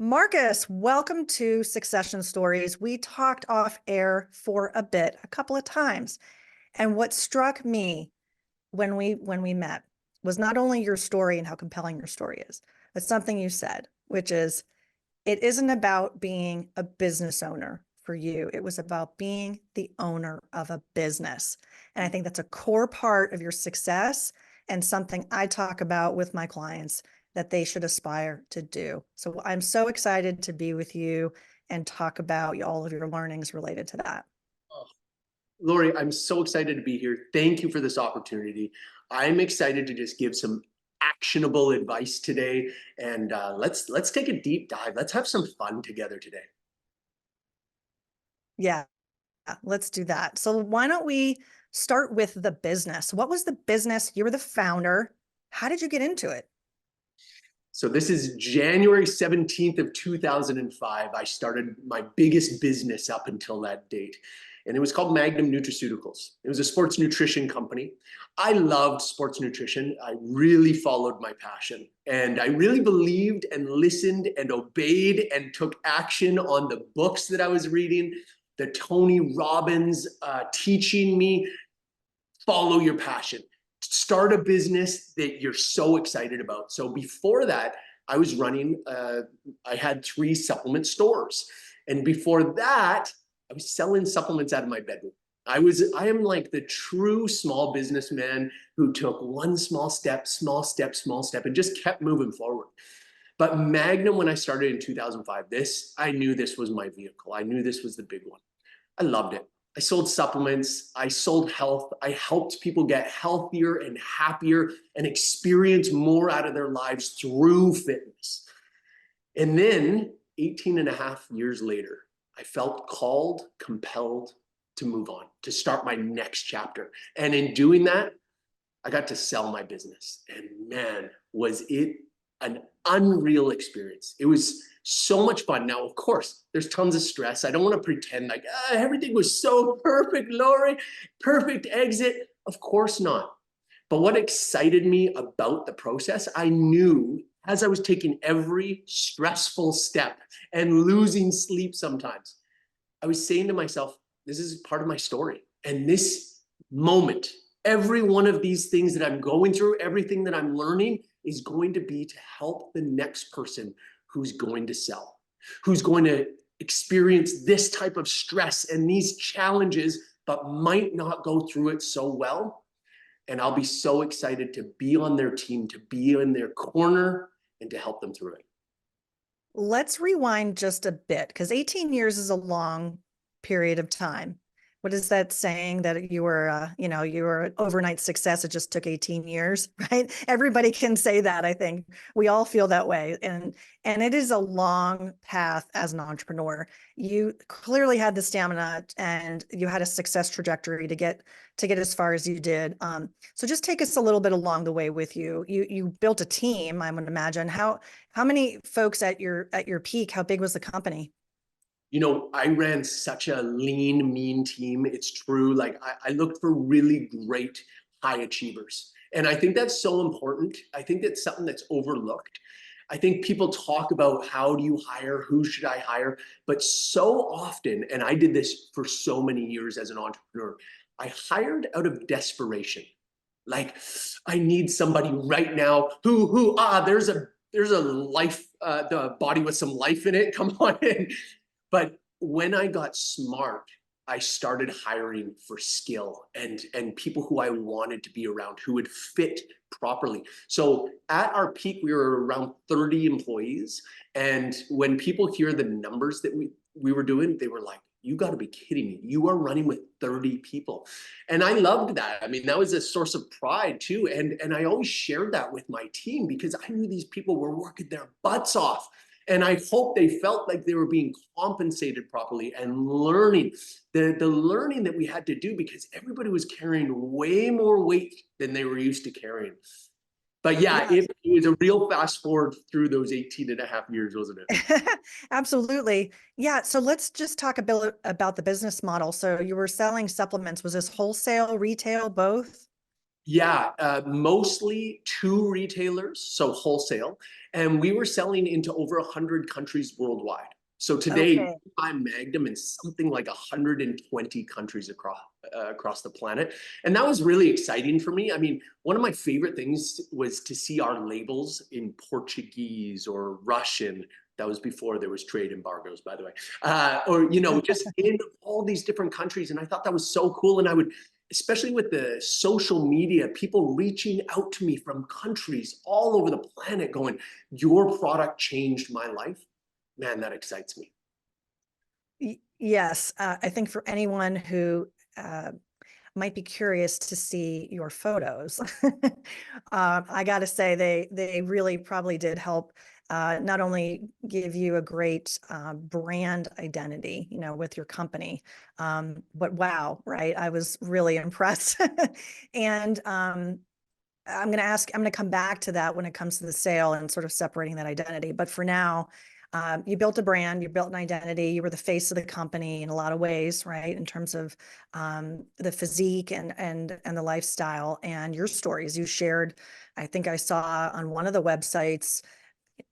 Marcus, welcome to Succession Stories. We talked off air for a bit, a couple of times. And what struck me when we met was not only your story and how compelling your story is, but something you said, which is it isn't about being a business owner for you. It was about being the owner of a business. And I think that's a core part of your success and something I talk about with my clients that they should aspire to do. So I'm so excited to be with you and talk about all of your learnings related to that. Oh, Laurie, I'm so excited to be here. Thank you for this opportunity. I'm excited to just give some actionable advice today, and let's take a deep dive. Let's have some fun together today. Yeah, let's do that. So why don't we start with the business? What was the business? You were the founder. How did you get into it? So this is January 17th of 2005. I started my biggest business up until that date. And it was called Magnum Nutraceuticals. It was a sports nutrition company. I loved sports nutrition. I really followed my passion. And I really believed and listened and obeyed and took action on the books that I was reading, the Tony Robbins teaching me, follow your passion. Start a business that you're so excited about. So before that, I was running, I had 3 supplement stores. And before that, I was selling supplements out of my bedroom. I am like the true small businessman who took one small step, and just kept moving forward. But Magnum, when I started in 2005, I knew this was my vehicle. I knew this was the big one. I loved it. I sold supplements, I sold health, I helped people get healthier and happier and experience more out of their lives through fitness. And then 18 and a half years later, I felt called, compelled to move on, to start my next chapter. And in doing that, I got to sell my business. And man, was it an unreal experience. It was so much fun. Now, of course, there's tons of stress. I don't want to pretend like everything was so perfect, Laurie, perfect exit. Of course not. But what excited me about the process, I knew as I was taking every stressful step and losing sleep sometimes, I was saying to myself, this is part of my story. And this moment, every one of these things that I'm going through, everything that I'm learning is going to be to help the next person who's going to sell, who's going to experience this type of stress and these challenges, but might not go through it so well. And I'll be so excited to be on their team, to be in their corner, and to help them through it. Let's rewind just a bit because 18 years is a long period of time. What is that saying that you were, you were an overnight success? It just took 18 years, right? Everybody can say that. I think we all feel that way. And it is a long path as an entrepreneur. You clearly had the stamina and you had a success trajectory to get as far as you did. So just take us a little bit along the way with you. You built a team, I would imagine. How many folks at your peak? How big was the company? I ran such a lean, mean team. It's true. Like I looked for really great high achievers. And I think that's so important. I think that's something that's overlooked. I think people talk about how do you hire, who should I hire? But so often, and I did this for so many years as an entrepreneur, I hired out of desperation. Like I need somebody right now there's a life, the body with some life in it. Come on in. But when I got smart, I started hiring for skill and people who I wanted to be around, who would fit properly. So at our peak, we were around 30 employees. And when people hear the numbers that we were doing, they were like, you got to be kidding me. You are running with 30 people. And I loved that. I mean, that was a source of pride too. And I always shared that with my team because I knew these people were working their butts off. And I hope they felt like they were being compensated properly and learning the learning that we had to do because everybody was carrying way more weight than they were used to carrying. But yeah, it was a real fast forward through those 18 and a half years, wasn't it? Absolutely. Yeah. So let's just talk a bit about the business model. So you were selling supplements. Was this wholesale, retail, both? Yeah, mostly to retailers, so wholesale, and we were selling into over 100 countries worldwide. So today, Okay. I'm Magnum in something like 120 countries across the planet, and that was really exciting for me. I mean, one of my favorite things was to see our labels in Portuguese or Russian. That was before there was trade embargoes, by the way, or just in all these different countries, and I thought that was so cool. And I would, especially with the social media, people reaching out to me from countries all over the planet going, your product changed my life. Man, that excites me. Yes, I think for anyone who might be curious to see your photos, I got to say they really probably did help not only give you a great brand identity, with your company, but wow, right? I was really impressed. And I'm going to come back to that when it comes to the sale and sort of separating that identity. But for now, you built a brand, you built an identity, you were the face of the company in a lot of ways, right? In terms of the physique and the lifestyle and your stories you shared. I think I saw on one of the websites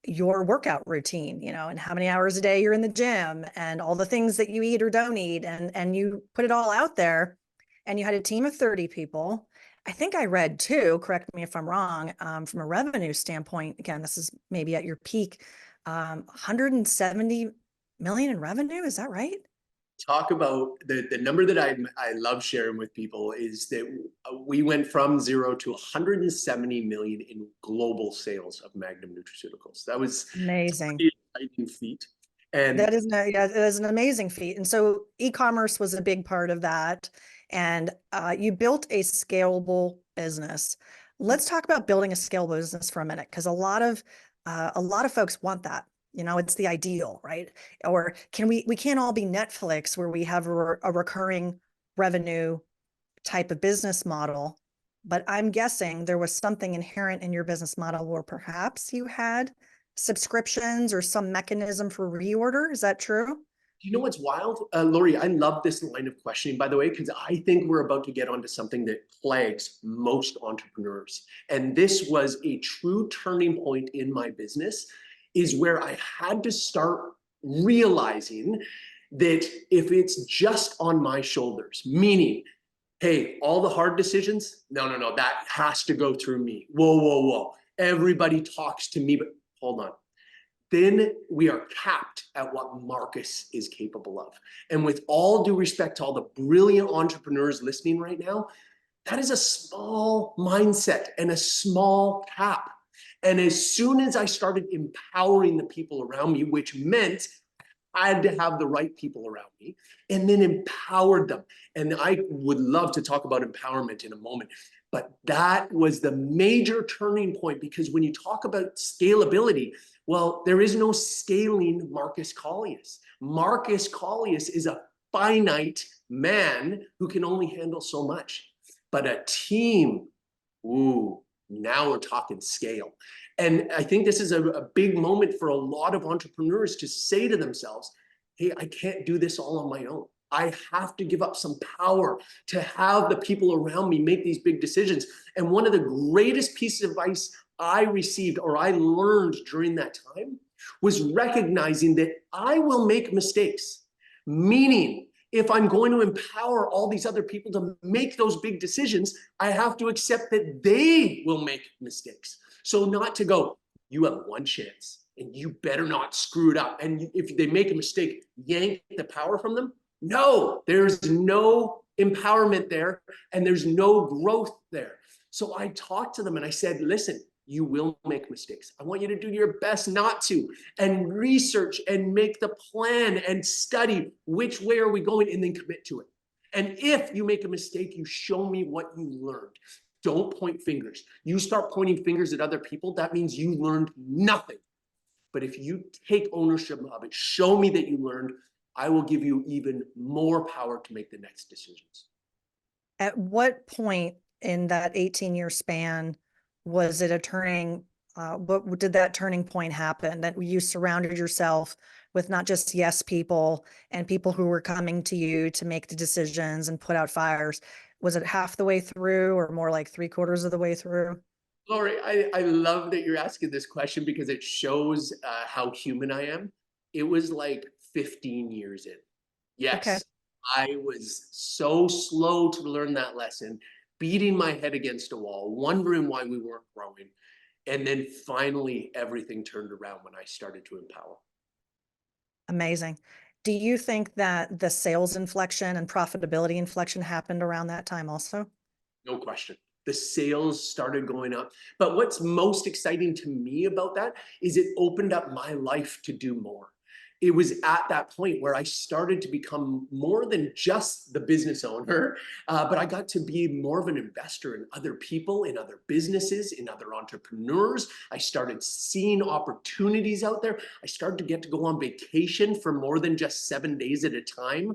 your workout routine, and how many hours a day you're in the gym and all the things that you eat or don't eat. And you put it all out there, and you had a team of 30 people. I think I read too, correct me if I'm wrong, from a revenue standpoint, again, this is maybe at your peak, 170 million in revenue. Is that right? Talk about the number that I love sharing with people is that we went from 0 to 170 million in global sales of Magnum Nutraceuticals. That was a Amazing. pretty exciting feat. And That is yeah, it is an amazing feat. And so e-commerce was a big part of that. And you built a scalable business. Let's talk about building a scalable business for a minute, because a lot of folks want that. It's the ideal, right? Or we can't all be Netflix where we have a recurring revenue type of business model. But I'm guessing there was something inherent in your business model where perhaps you had subscriptions or some mechanism for reorder. Is that true? you know what's wild? Laurie, I love this line of questioning, by the way, because I think we're about to get onto something that plagues most entrepreneurs. And this was a true turning point in my business, is where I had to start realizing that if it's just on my shoulders, meaning, hey, all the hard decisions, no, that has to go through me. Whoa. Everybody talks to me, but hold on, then we are capped at what Markus is capable of. And with all due respect to all the brilliant entrepreneurs listening right now, that is a small mindset and a small cap. And as soon as I started empowering the people around me, which meant I had to have the right people around me, and then empowered them. And I would love to talk about empowerment in a moment. But that was the major turning point, because when you talk about scalability, well, there is no scaling Markus Kaulius. Markus Kaulius is a finite man who can only handle so much. But a team, ooh, now we're talking scale. And I think this is a big moment for a lot of entrepreneurs to say to themselves, hey, I can't do this all on my own. I have to give up some power to have the people around me make these big decisions. And one of the greatest pieces of advice I received, or I learned during that time, was recognizing that I will make mistakes. Meaning, if I'm going to empower all these other people to make those big decisions, I have to accept that they will make mistakes. So not to go, you have one chance and you better not screw it up. And if they make a mistake, yank the power from them. No, there's no empowerment there, and there's no growth there. So I talked to them and I said, listen, you will make mistakes. I want you to do your best not to, and research and make the plan and study which way are we going, and then commit to it. And if you make a mistake, you show me what you learned. Don't point fingers. You start pointing fingers at other people, that means you learned nothing. But if you take ownership of it, show me that you learned, I will give you even more power to make the next decisions. At what point in that 18-year span was it a turning, what did that turning point happen, that you surrounded yourself with not just yes people and people who were coming to you to make the decisions and put out fires? Was it half the way through or more like 3/4 of the way through? Laurie, I love that you're asking this question because it shows how human I am. It was like 15 years in. Okay. Yes, I was so slow to learn that lesson, beating my head against a wall, wondering why we weren't growing. And then finally, everything turned around when I started to empower. Amazing. Do you think that the sales inflection and profitability inflection happened around that time also? No question. The sales started going up. But what's most exciting to me about that is it opened up my life to do more. It was at that point where I started to become more than just the business owner, but I got to be more of an investor in other people, in other businesses, in other entrepreneurs. I started seeing opportunities out there. I started to get to go on vacation for more than just 7 days at a time.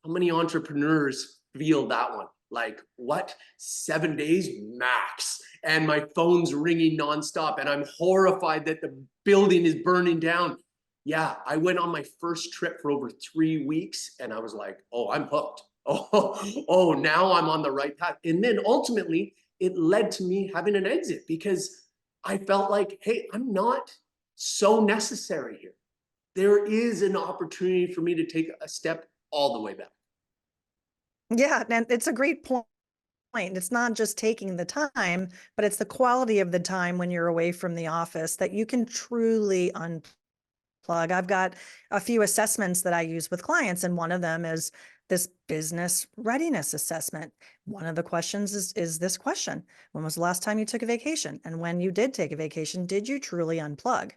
How many entrepreneurs feel that one? Like, what? 7 days max. And my phone's ringing nonstop, and I'm horrified that the building is burning down. Yeah, I went on my first trip for over 3 weeks, and I was like, oh, I'm hooked. Oh, now I'm on the right path. And then ultimately, it led to me having an exit because I felt like, hey, I'm not so necessary here. There is an opportunity for me to take a step all the way back. Yeah, and it's a great point. It's not just taking the time, but it's the quality of the time when you're away from the office that you can truly unplug. I've got a few assessments that I use with clients, and one of them is this business readiness assessment. One of the questions is this question: when was the last time you took a vacation? And when you did take a vacation, did you truly unplug?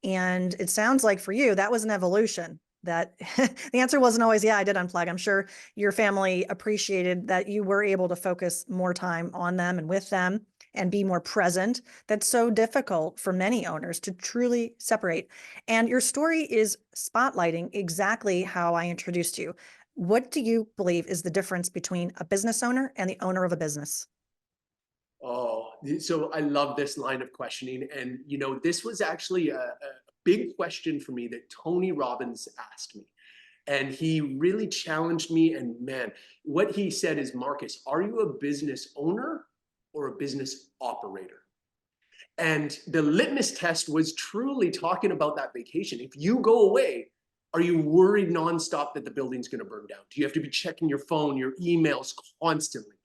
And it sounds like for you, that was an evolution. That the answer wasn't always, yeah, I did unplug. I'm sure your family appreciated that you were able to focus more time on them and with them and be more present. That's so difficult for many owners to truly separate. And your story is spotlighting exactly how I introduced you. What do you believe is the difference between a business owner and the owner of a business? Oh, so I love this line of questioning. And, this was actually a big question for me that Tony Robbins asked me. And he really challenged me. And man, what he said is, Marcus, are you a business owner or a business operator? And the litmus test was truly talking about that vacation. If you go away, are you worried nonstop that the building's going to burn down? Do you have to be checking your phone, your emails constantly?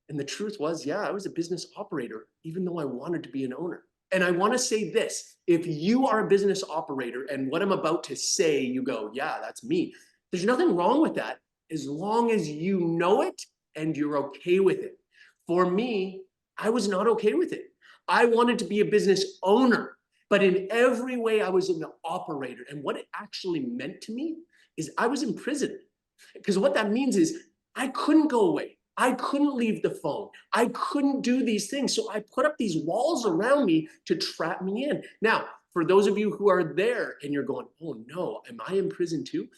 And the truth was, yeah, I was a business operator, even though I wanted to be an owner. And I want to say this: if you are a business operator and what I'm about to say, you go, yeah, that's me. There's nothing wrong with that as long as you know it and you're okay with it. For me, I was not okay with it. I wanted to be a business owner, but in every way, I was an operator. And what it actually meant to me is I was in prison. Because what that means is I couldn't go away. I couldn't leave the phone. I couldn't do these things. So I put up these walls around me to trap me in. Now, for those of you who are there and you're going, oh no, am I in prison too?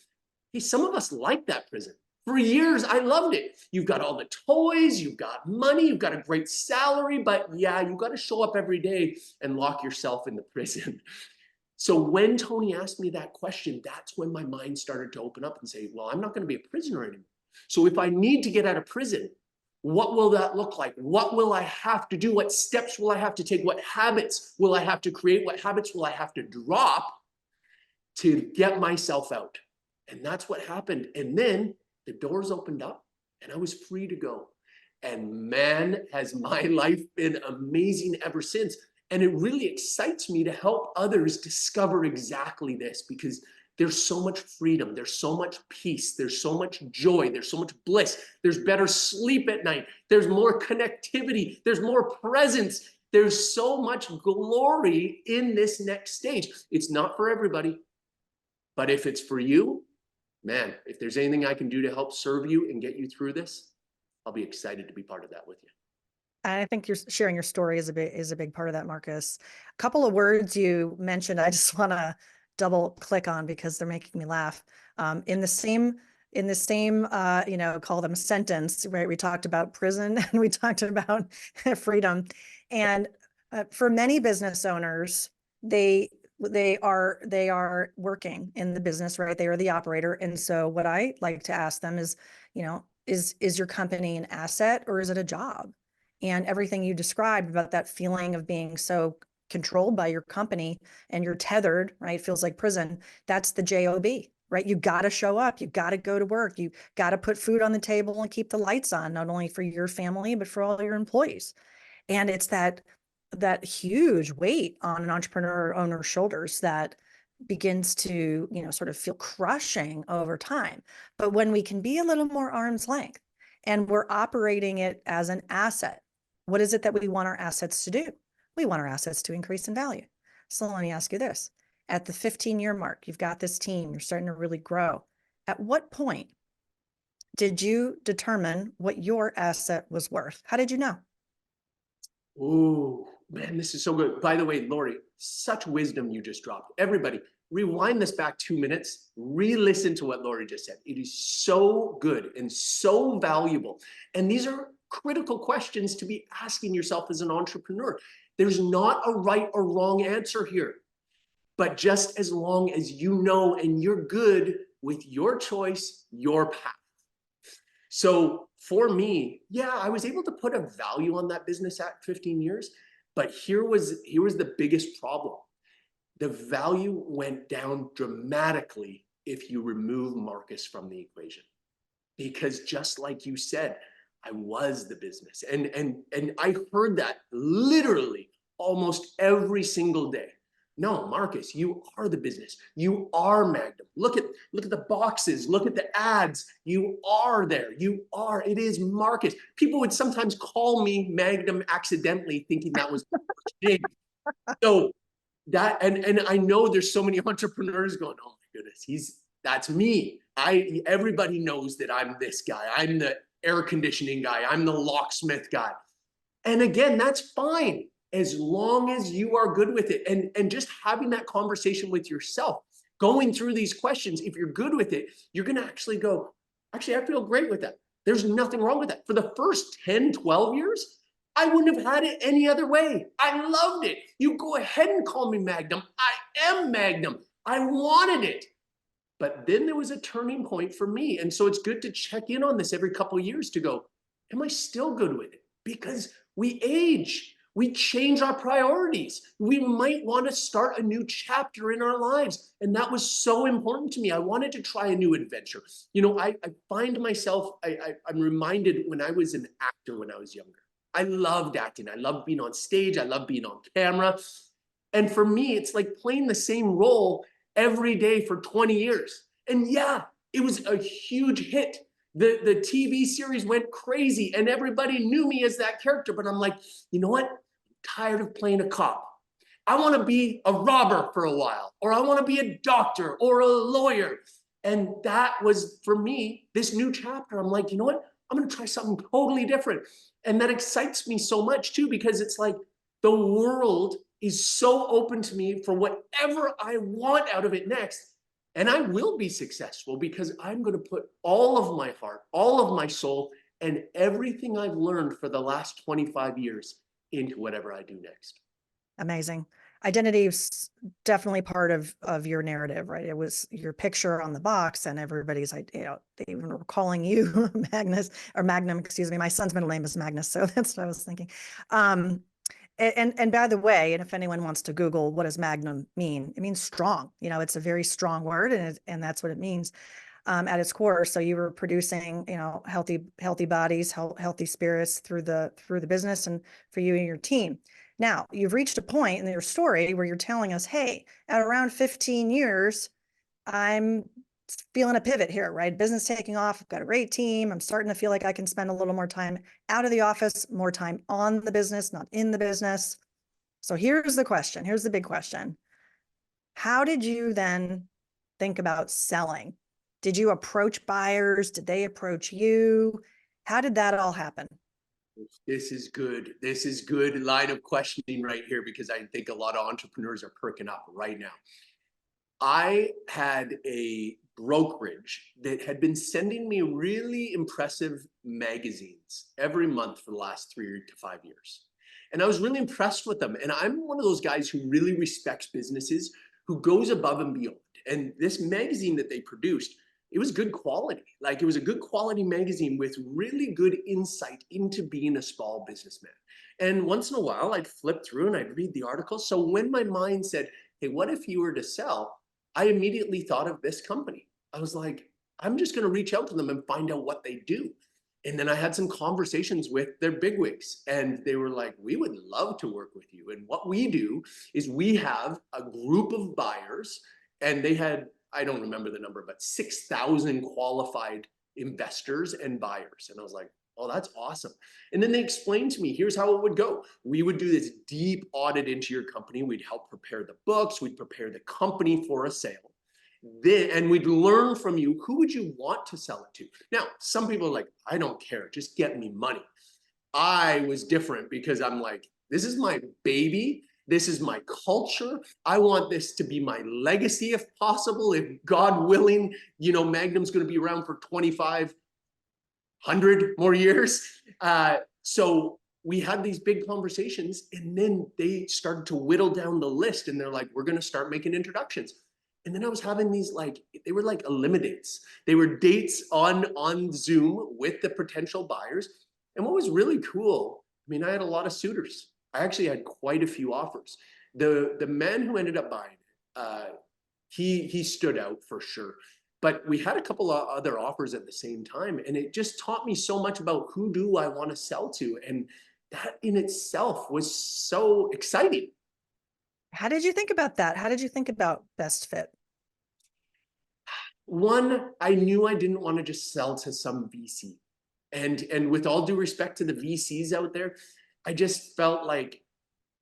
Hey, some of us like that prison. For years, I loved it. You've got all the toys, you've got money, you've got a great salary, but yeah, you've got to show up every day and lock yourself in the prison. So when Tony asked me that question, that's when my mind started to open up and say, well, I'm not going to be a prisoner anymore. So if I need to get out of prison, what will that look like? What will I have to do? What steps will I have to take? What habits will I have to create? What habits will I have to drop to get myself out? And that's what happened. And then the doors opened up and I was free to go. And man, has my life been amazing ever since. And it really excites me to help others discover exactly this, because there's so much freedom, there's so much peace, there's so much joy, there's so much bliss, there's better sleep at night, there's more connectivity, there's more presence, there's so much glory in this next stage. It's not for everybody, but if it's for you, man, if there's anything I can do to help serve you and get you through this, I'll be excited to be part of that with you. I think you're sharing your story is a big part of that, Marcus. A couple of words you mentioned, I just want to double click on because they're making me laugh. In the same, call them sentence, right? We talked about prison and we talked about freedom. And for many business owners, they are working in the business, right? They are the operator. And so what I like to ask them is, is your company an asset or is it a job? And everything you described about that feeling of being so controlled by your company and you're tethered, right? Feels like prison. That's the job, right? You got to show up. You got to go to work. You got to put food on the table and keep the lights on, not only for your family, but for all your employees. And it's that huge weight on an entrepreneur or owner's shoulders that begins to, sort of feel crushing over time. But when we can be a little more arm's length and we're operating it as an asset, what is it that we want our assets to do? We want our assets to increase in value. So let me ask you this. At the 15-year mark, you've got this team, you're starting to really grow. At what point did you determine what your asset was worth? How did you know? Oh, man, this is so good. By the way, Laurie, such wisdom you just dropped. Everybody, rewind this back 2 minutes, re-listen to what Laurie just said. It is so good and so valuable. And these are critical questions to be asking yourself as an entrepreneur. There's not a right or wrong answer here, but just as long as you know and you're good with your choice, your path. So for me, yeah, I was able to put a value on that business at 15 years, but here was the biggest problem. The value went down dramatically if you remove Markus from the equation. Because just like you said, I was the business. And I heard that literally almost every single day. No, Markus, you are the business. You are Magnum. Look at the boxes. Look at the ads. You are there. You are. It is Markus. People would sometimes call me Magnum accidentally, thinking that was big. So that and I know there's so many entrepreneurs going, oh my goodness, that's me. Everybody knows that I'm this guy. I'm the air conditioning guy. I'm the locksmith guy. And again, that's fine as long as you are good with it. And just having that conversation with yourself, going through these questions, if you're good with it, you're going to actually go, actually, I feel great with that. There's nothing wrong with that. For the first 10, 12 years, I wouldn't have had it any other way. I loved it. You go ahead and call me Magnum. I am Magnum. I wanted it. But then there was a turning point for me. And so it's good to check in on this every couple of years to go, am I still good with it? Because we age, we change our priorities. We might want to start a new chapter in our lives. And that was so important to me. I wanted to try a new adventure. I find myself, I'm reminded when I was an actor when I was younger. I loved acting. I loved being on stage. I loved being on camera. And for me, it's like playing the same role every day for 20 years. And yeah, it was a huge hit. The TV series went crazy and everybody knew me as that character. But I'm like, you know what? I'm tired of playing a cop. I want to be a robber for a while, or I want to be a doctor or a lawyer. And that was, for me, this new chapter. I'm like, you know what? I'm going to try something totally different. And that excites me so much too, because it's like the world is so open to me for whatever I want out of it next. And I will be successful because I'm going to put all of my heart, all of my soul, and everything I've learned for the last 25 years into whatever I do next. Amazing. Identity is definitely part of your narrative, right? It was your picture on the box and everybody's, they even were calling you Magnum, excuse me. My son's middle name is Magnus. So that's what I was thinking. And by the way, and if anyone wants to Google, what does Magnum mean? It means strong. It's a very strong word, and that's what it means at its core. So you were producing, healthy bodies, healthy spirits through the business and for you and your team. Now, you've reached a point in your story where you're telling us, hey, at around 15 years, I'm feeling a pivot here, right? Business taking off. I've got a great team. I'm starting to feel like I can spend a little more time out of the office, more time on the business, not in the business. So here's the question. Here's the big question. How did you then think about selling? Did you approach buyers? Did they approach you? How did that all happen? This is good. This is good line of questioning right here, because I think a lot of entrepreneurs are perking up right now. I had a brokerage that had been sending me really impressive magazines every month for the last 3 to 5 years. And I was really impressed with them. And I'm one of those guys who really respects businesses, who goes above and beyond. And this magazine that they produced it was good quality. Like it was a good quality magazine with really good insight into being a small businessman. And once in a while, I'd flip through and I'd read the articles. So when my mind said, hey, what if you were to sell? I immediately thought of this company. I was like, I'm just going to reach out to them and find out what they do. And then I had some conversations with their bigwigs, and they were like, we would love to work with you. And what we do is we have a group of buyers, and they had, I don't remember the number, but 6,000 qualified investors and buyers. And I was like, oh, that's awesome. And then they explained to me, here's how it would go. We would do this deep audit into your company. We'd help prepare the books. We'd prepare the company for a sale. Then, and we'd learn from you, who would you want to sell it to? Now, some people are like, I don't care, just get me money. I was different because I'm like, this is my baby. This is my culture. I want this to be my legacy if possible. If God willing, Magnum's going to be around for 2,500 more years. So we had these big conversations, and then they started to whittle down the list, and they're like, we're going to start making introductions. And then I was having these they were like eliminates. They were dates on Zoom with the potential buyers. And what was really cool, I mean, I had a lot of suitors. I actually had quite a few offers. The man who ended up buying it, he stood out for sure. But we had a couple of other offers at the same time. And it just taught me so much about who do I want to sell to. And that in itself was so exciting. How did you think about that? How did you think about best fit? One, I knew I didn't want to just sell to some VC. And with all due respect to the VCs out there, I just felt like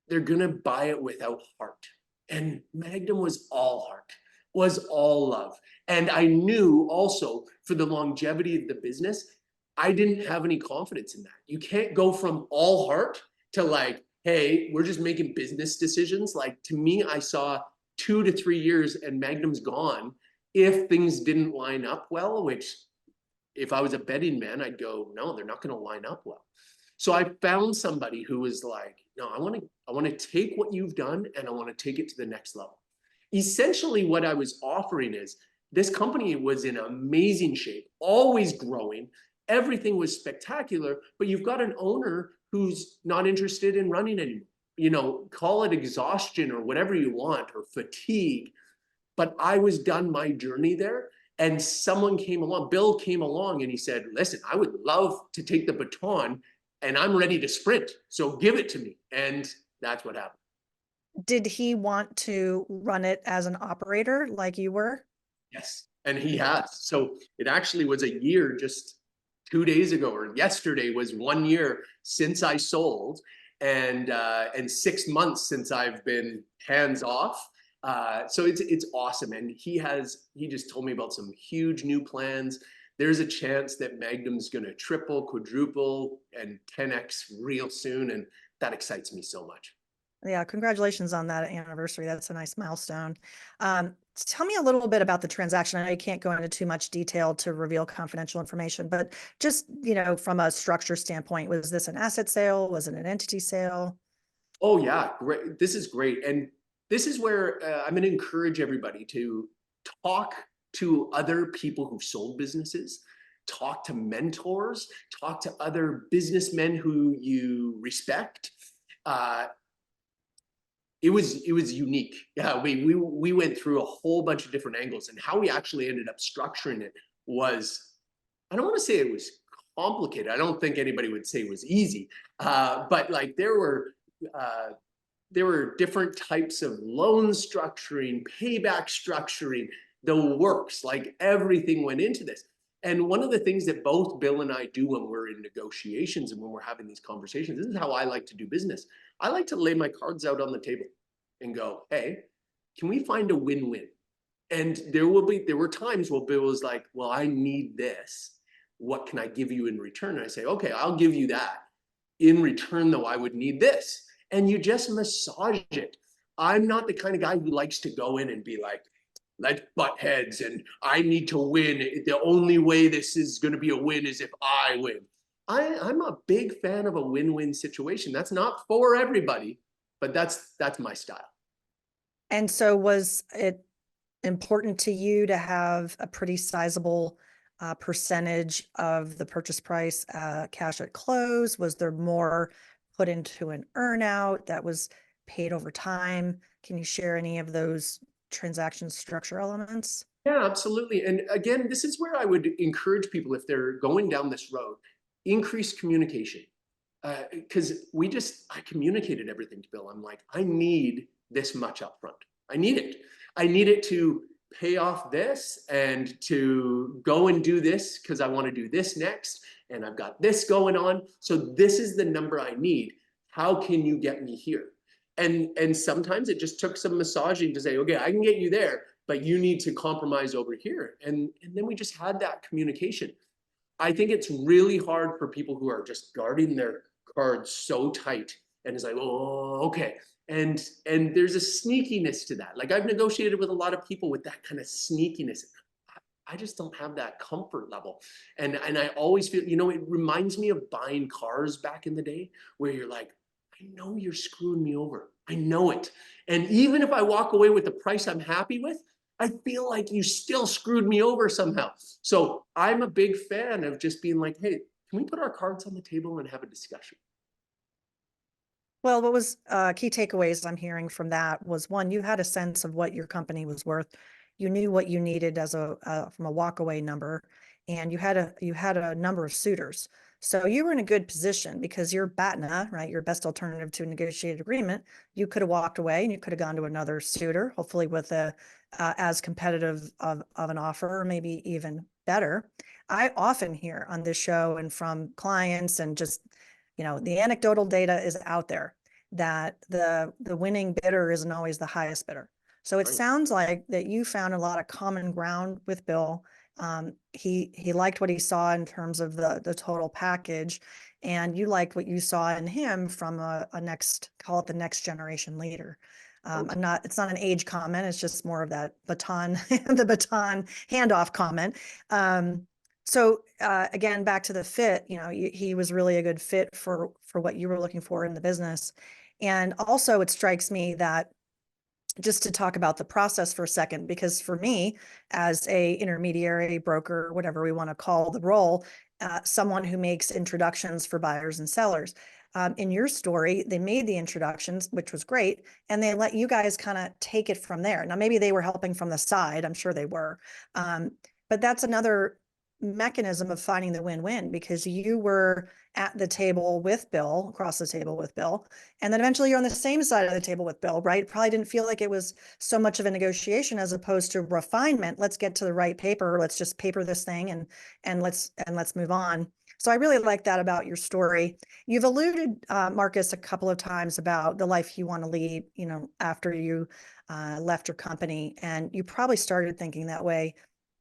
they're going to buy it without heart. And Magnum was all heart, was all love. And I knew also for the longevity of the business, I didn't have any confidence in that. You can't go from all heart to like, hey, we're just making business decisions. Like, to me, I saw 2 to 3 years and Magnum's gone if things didn't line up well, which if I was a betting man, I'd go, no, they're not going to line up well. So I found somebody who was like, no, I want to take what you've done and I want to take it to the next level. Essentially, what I was offering is this company was in amazing shape, always growing. Everything was spectacular, but you've got an owner who's not interested in running anymore. Call it exhaustion or whatever you want, or fatigue. But I was done my journey there. And someone came along, Bill came along, and he said, listen, I would love to take the baton and I'm ready to sprint. So give it to me. And that's what happened. Did he want to run it as an operator like you were? Yes. And he has. So it actually was a year just 2 days ago, or yesterday was 1 year since I sold, and 6 months since I've been hands off. So it's awesome. And he just told me about some huge new plans. There's a chance that Magnum's going to triple, quadruple, and 10x real soon. And that excites me so much. Yeah, congratulations on that anniversary. That's a nice milestone. Tell me a little bit about the transaction. I know you can't go into too much detail to reveal confidential information, but just, from a structure standpoint, was this an asset sale? Was it an entity sale? Oh yeah, great. This is great. And this is where I'm going to encourage everybody to talk to other people who've sold businesses, talk to mentors, talk to other businessmen who you respect. It was unique. Yeah, we went through a whole bunch of different angles, and how we actually ended up structuring it was, I don't want to say it was complicated. I don't think anybody would say it was easy, but like there were different types of loan structuring, payback structuring, the works, like everything went into this. And one of the things that both Bill and I do when we're in negotiations and when we're having these conversations, this is how I like to do business. I like to lay my cards out on the table and go, hey, can we find a win-win? And there were times where Bill was like, well, I need this. What can I give you in return? And I say, okay, I'll give you that. In return, though, I would need this. And you just massage it. I'm not the kind of guy who likes to go in and be like, let's butt heads and I need to win. The only way this is going to be a win is if I win. I'm a big fan of a win-win situation. That's not for everybody, but that's my style. And so was it important to you to have a pretty sizable percentage of the purchase price cash at close? Was there more put into an earnout that was paid over time? Can you share any of those transaction structure elements? Yeah, absolutely. And again, this is where I would encourage people, if they're going down this road, increase communication. Because I communicated everything to Bill. I'm like, I need this much upfront. I need it. I need it to pay off this and to go and do this because I want to do this next. And I've got this going on. So this is the number I need. How can you get me here? And sometimes it just took some massaging to say, okay, I can get you there, but you need to compromise over here. And then we just had that communication. I think it's really hard for people who are just guarding their cards so tight and it's like, oh, okay. And there's a sneakiness to that. Like I've negotiated with a lot of people with that kind of sneakiness. I just don't have that comfort level. And I always feel, it reminds me of buying cars back in the day where you're like, I know you're screwing me over. I know it. And even if I walk away with the price I'm happy with, I feel like you still screwed me over somehow. So I'm a big fan of just being like, hey, can we put our cards on the table and have a discussion? Well, what was key takeaways I'm hearing from that was, one, you had a sense of what your company was worth. You knew what you needed as from a walkaway number, and you had a number of suitors. So you were in a good position because you're BATNA, right? Your best alternative to a negotiated agreement. You could have walked away and you could have gone to another suitor, hopefully with a as competitive of an offer, or maybe even better. I often hear on this show and from clients and just, the anecdotal data is out there that the winning bidder isn't always the highest bidder. So it sounds like that you found a lot of common ground with Bill. He liked what he saw in terms of the total package, and you liked what you saw in him from a next, call it the next generation leader. It's not an age comment. It's just more of that baton, the baton handoff comment. So again, back to the fit, he was really a good fit for what you were looking for in the business. And also it strikes me that, just to talk about the process for a second, because for me, as a intermediary, broker, whatever we want to call the role, someone who makes introductions for buyers and sellers. In your story, they made the introductions, which was great, and they let you guys kind of take it from there. Now, maybe they were helping from the side. I'm sure they were. But that's another mechanism of finding the win-win, because you were at the table with Bill, across the table with Bill, and then eventually you're on the same side of the table with Bill, right? Probably didn't feel like it was so much of a negotiation as opposed to refinement. Let's get to the right paper. Let's just paper this thing and let's move on. So I really like that about your story. You've alluded, Markus, a couple of times about the life you want to lead, after you left your company, and you probably started thinking that way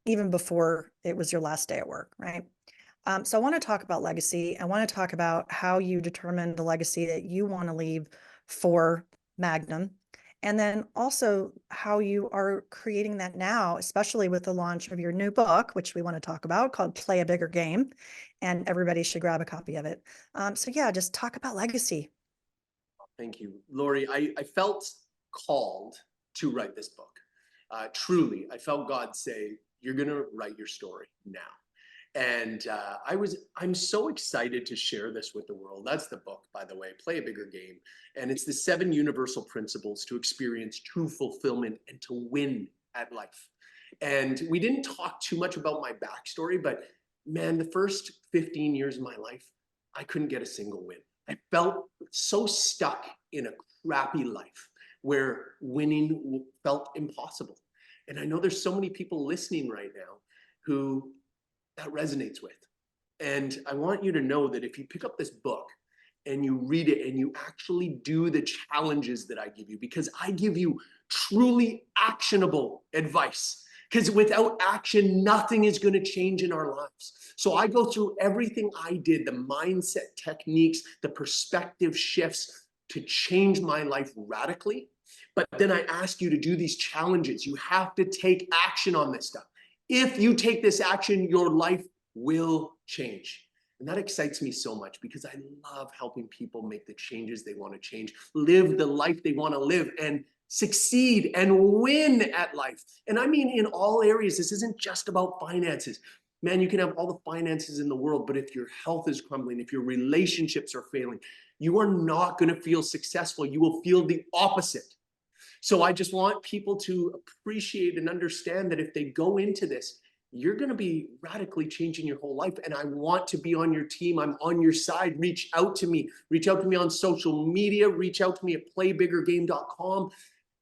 even before it was your last day at work, right? So I want to talk about legacy. I want to talk about how you determine the legacy that you want to leave for Magnum, and then also how you are creating that now, especially with the launch of your new book, which we want to talk about, called Play a Bigger Game, and everybody should grab a copy of it. So yeah, just talk about legacy. Thank you, Laurie. I felt called to write this book. Truly, I felt God say, you're going to write your story now. And I'm so excited to share this with the world. That's the book, by the way, Play a Bigger Game. And it's the 7 universal principles to experience true fulfillment and to win at life. And we didn't talk too much about my backstory, but man, the first 15 years of my life, I couldn't get a single win. I felt so stuck in a crappy life where winning felt impossible. And I know there's so many people listening right now who that resonates with. And I want you to know that if you pick up this book and you read it and you actually do the challenges that I give you, because I give you truly actionable advice, because without action, nothing is going to change in our lives. So I go through everything I did, the mindset techniques, the perspective shifts to change my life radically. But then I ask you to do these challenges. You have to take action on this stuff. If you take this action, your life will change. And that excites me so much because I love helping people make the changes they want to change, live the life they want to live. And succeed and win at life. And I mean, in all areas. This isn't just about finances. Man, you can have all the finances in the world, but if your health is crumbling, if your relationships are failing, you are not going to feel successful. You will feel the opposite. So I just want people to appreciate and understand that if they go into this, you're going to be radically changing your whole life. And I want to be on your team. I'm on your side. Reach out to me. Reach out to me on social media. Reach out to me at playbiggergame.com.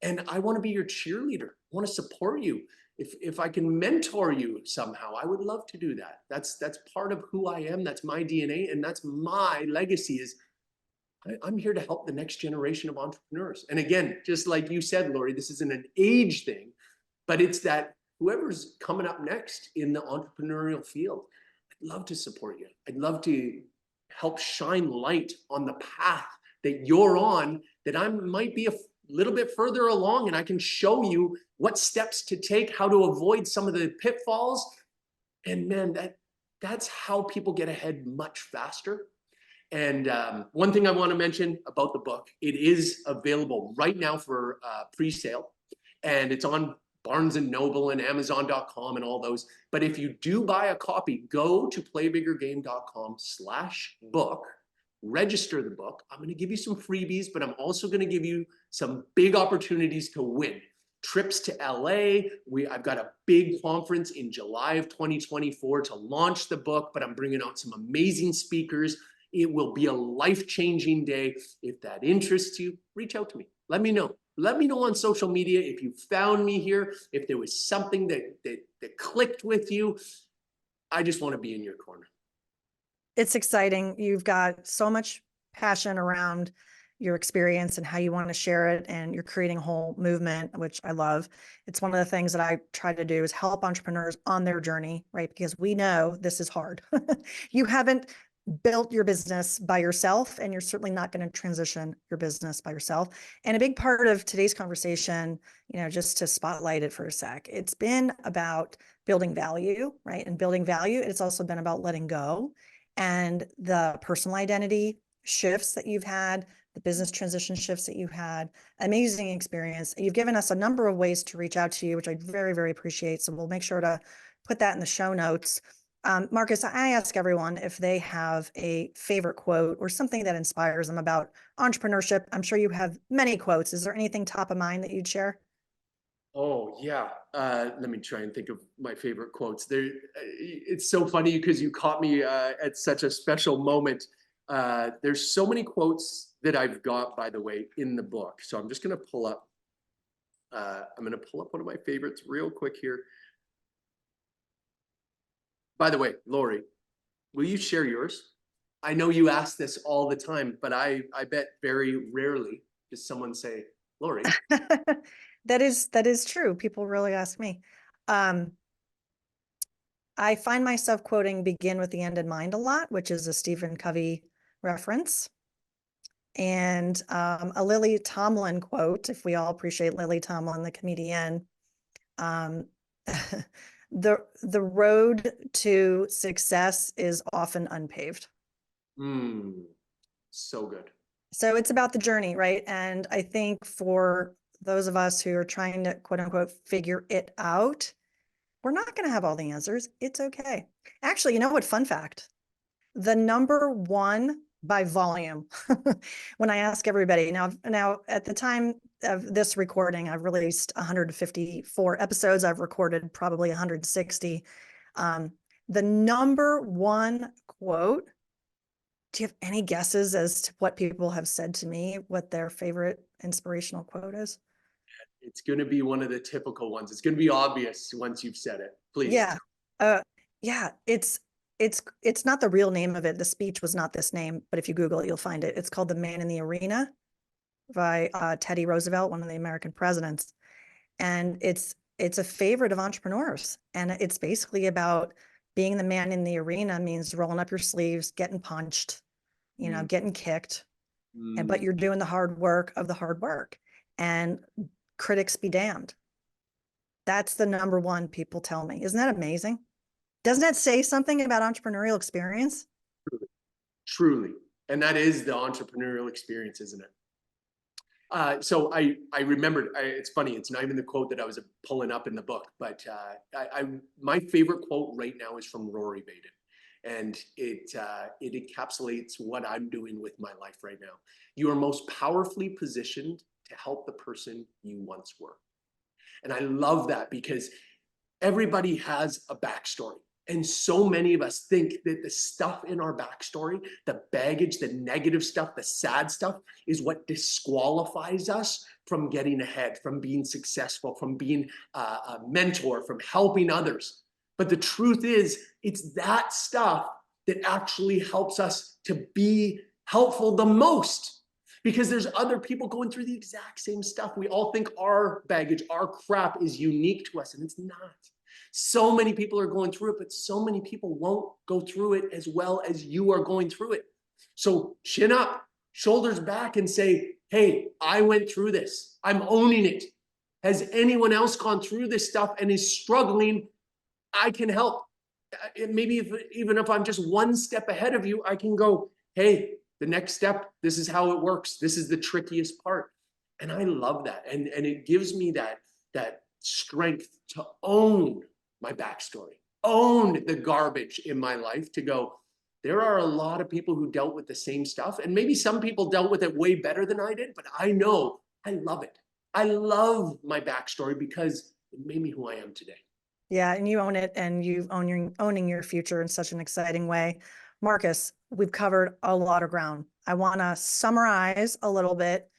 And I want to be your cheerleader. I want to support you. If I can mentor you somehow, I would love to do that. That's part of who I am. That's my DNA. And that's my legacy is I'm here to help the next generation of entrepreneurs. And again, just like you said, Laurie, this isn't an age thing, but it's that whoever's coming up next in the entrepreneurial field, I'd love to support you. I'd love to help shine light on the path that you're on, that I might be a little bit further along, and I can show you what steps to take, how to avoid some of the pitfalls. And man, that's how people get ahead much faster. And one thing I want to mention about the book, it is available right now for pre-sale, and it's on Barnes & Noble and Amazon.com and all those. But if you do buy a copy, go to playbiggergame.com/book, register the book. I'm going to give you some freebies, but I'm also going to give you some big opportunities to win. Trips to LA. I've got a big conference in July of 2024 to launch the book, but I'm bringing out some amazing speakers. It will be a life-changing day. If that interests you, reach out to me. Let me know. Let me know on social media if you found me here, if there was something that clicked with you. I just want to be in your corner. It's exciting. You've got so much passion around your experience and how you want to share it, and you're creating a whole movement, which I love. It's one of the things that I try to do is help entrepreneurs on their journey, right? Because we know this is hard. You haven't built your business by yourself, and you're certainly not going to transition your business by yourself. And a big part of today's conversation, just to spotlight it for a sec, it's been about building value, right? And building value, it's also been about letting go, and the personal identity shifts that you've had, the business transition shifts that you've had, amazing experience. You've given us a number of ways to reach out to you, which I very, very appreciate. So we'll make sure to put that in the show notes. Markus, I ask everyone if they have a favorite quote or something that inspires them about entrepreneurship. I'm sure you have many quotes. Is there anything top of mind that you'd share? Oh, yeah. Let me try and think of my favorite quotes. It's so funny because you caught me at such a special moment. There's so many quotes that I've got, by the way, in the book. So I'm just going to pull up. I'm going to pull up one of my favorites real quick here. By the way, Laurie, will you share yours? I know you ask this all the time, but I bet very rarely does someone say, Laurie. That is true. People really ask me. I find myself quoting "Begin with the end in mind" a lot, which is a Stephen Covey reference. And a Lily Tomlin quote, if we all appreciate Lily Tomlin, the comedian. The road to success is often unpaved. So good. So it's about the journey, right? And I think for those of us who are trying to, quote unquote, figure it out, we're not going to have all the answers. It's okay. Actually, you know what? Fun fact. The number one by volume, when I ask everybody, now at the time of this recording, I've released 154 episodes. I've recorded probably 160. The number one quote, do you have any guesses as to what people have said to me, what their favorite inspirational quote is? It's going to be one of the typical ones. It's going to be obvious once you've said it. Please. Yeah. Yeah, it's not the real name of it. The speech was not this name, but if you Google it, you'll find it. It's called "The Man in the Arena" by Teddy Roosevelt, one of the American presidents. And it's a favorite of entrepreneurs. And it's basically about being the man in the arena means rolling up your sleeves, getting punched, getting kicked, but you're doing the hard work of the hard work. And critics be damned. That's the number one people tell me. Isn't that amazing? Doesn't that say something about entrepreneurial experience? Truly. And that is the entrepreneurial experience, isn't it? So I remembered, it's funny, it's not even the quote that I was pulling up in the book, but my favorite quote right now is from Rory Baden. And it encapsulates what I'm doing with my life right now. You are most powerfully positioned to help the person you once were. And I love that because everybody has a backstory. And so many of us think that the stuff in our backstory, the baggage, the negative stuff, the sad stuff is what disqualifies us from getting ahead, from being successful, from being a mentor, from helping others. But the truth is, it's that stuff that actually helps us to be helpful the most. Because there's other people going through the exact same stuff. We all think our baggage, our crap is unique to us, and it's not. So many people are going through it, but so many people won't go through it as well as you are going through it. So chin up, shoulders back, and say, hey, I went through this. I'm owning it. Has anyone else gone through this stuff and is struggling? I can help. Maybe even if I'm just one step ahead of you, I can go, hey, the next step, this is how it works. This is the trickiest part. And I love that. And it gives me that strength to own my backstory, own the garbage in my life, to go, there are a lot of people who dealt with the same stuff. And maybe some people dealt with it way better than I did, but I know I love it. I love my backstory because it made me who I am today. Yeah, and you own it, and owning your future in such an exciting way. Markus, we've covered a lot of ground. I want to summarize a little bit.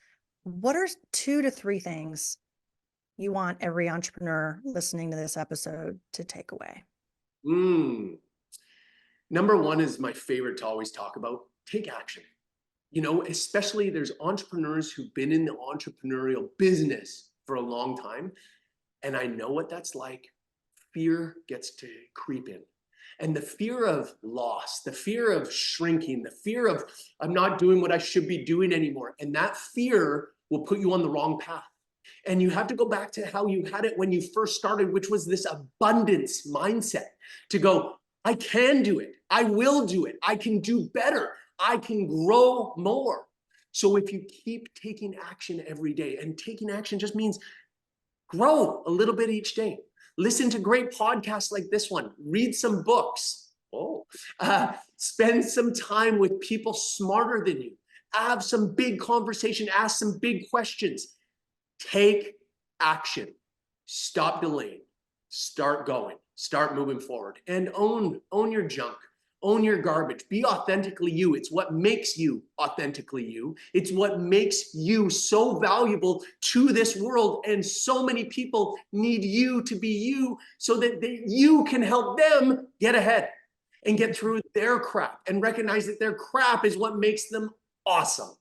What are 2 to 3 things you want every entrepreneur listening to this episode to take away? Number one is my favorite to always talk about: take action. You know, especially there's entrepreneurs who've been in the entrepreneurial business for a long time. And I know what that's like. Fear gets to creep in. And the fear of loss, the fear of shrinking, the fear of I'm not doing what I should be doing anymore. And that fear will put you on the wrong path. And you have to go back to how you had it when you first started, which was this abundance mindset to go, I can do it. I will do it. I can do better. I can grow more. So if you keep taking action every day, and taking action just means grow a little bit each day. Listen to great podcasts like this one. Read some books. Spend some time with people smarter than you. Have some big conversation. Ask some big questions. Take action. Stop delaying. Start going. Start moving forward. And own your junk. Own your garbage. Be authentically you. It's what makes you authentically you. It's what makes you so valuable to this world. And so many people need you to be you so that you can help them get ahead and get through their crap and recognize that their crap is what makes them awesome.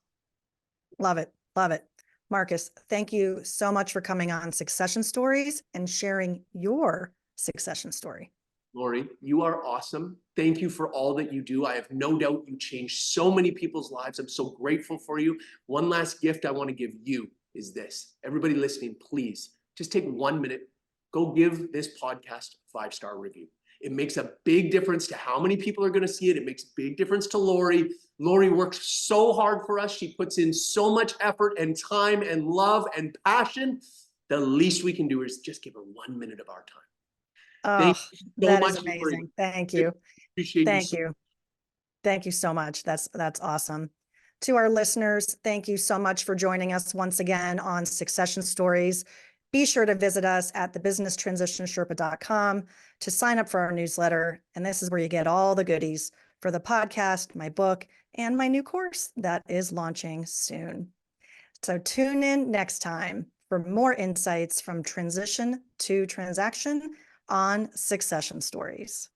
Love it. Love it. Markus, thank you so much for coming on Succession Stories and sharing your succession story. Laurie, you are awesome. Thank you for all that you do. I have no doubt you changed so many people's lives. I'm so grateful for you. One last gift I want to give you is this. Everybody listening, please just take 1 minute. Go give this podcast a 5-star review. It makes a big difference to how many people are going to see it. It makes a big difference to Laurie. Laurie works so hard for us. She puts in so much effort and time and love and passion. The least we can do is just give her 1 minute of our time. Oh, that is amazing. Thank you. Appreciate you. Thank you. Thank you so much. That's awesome. To our listeners, thank you so much for joining us once again on Succession Stories. Be sure to visit us at thebusinesstransition.sherpa.com to sign up for our newsletter. And this is where you get all the goodies for the podcast, my book, and my new course that is launching soon. So tune in next time for more insights from transition to transaction on Succession Stories.